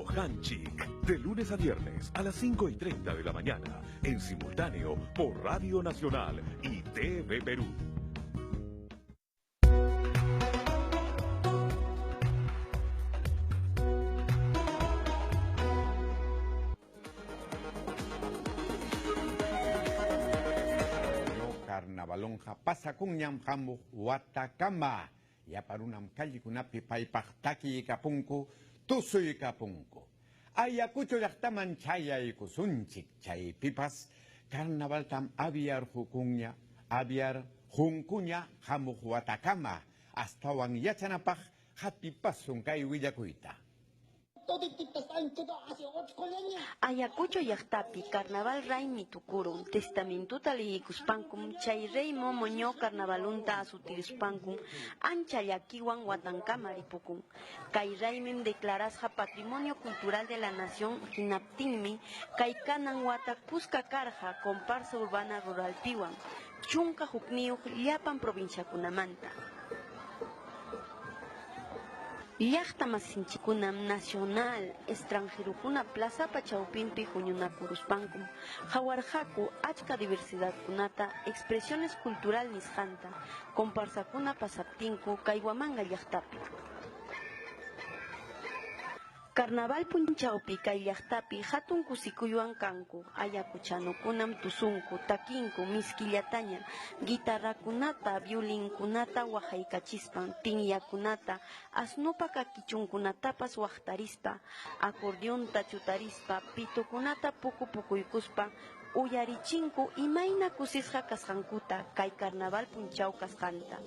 Hanchik, de lunes a viernes a las 5:30 de la mañana, en simultáneo por Radio Nacional y TV Perú. Carnavalonja pasakuñam hamuq watakama yaparunam kallikunapi paypaq takiykapunku tusuykapunku Ayacucho llaqtaman chayaykusunchik chaypipas carnavaltam aviar junkuña hamuq watakama astawan yachanapaq hatipasun kay willakuyta. Ayacucho llaqtapi carnaval raymi tukurun testamentuta liykuspankum chay rey momoño carnavalunta asutirispankum ancha llakiwan watankama ripukun kay raymin declarasqa patrimonio cultural de la nación hinaptinmi kay kanan wata kuska karqa comparsa urbana ruralpiwan chunka hukniyuq llapan provinciakunamanta. Llaqta masinchikunam nacional, extranjerukuna plaza pachawpinpi huñunakuruspankum, hawarhaku achka diversidad kunata, expresiones cultural nisqanta, comparsakuna pasaptinku kaywamanga llaqtapi. Carnaval punchawpi kay llaqtapi hatun kusikuywan kanku, ayakuchanukunam tusunku, takinku, miskillataña, guitarrakunata, violinkunata wahaykachispan, tinyakunata, asnupa kakichunkunatapas waqtarispa, acordeonta chutarispa, pitukunata pukuykuspa, uyarichinku imayna kusisqa kasqankuta kay carnaval punchaw kasqanta.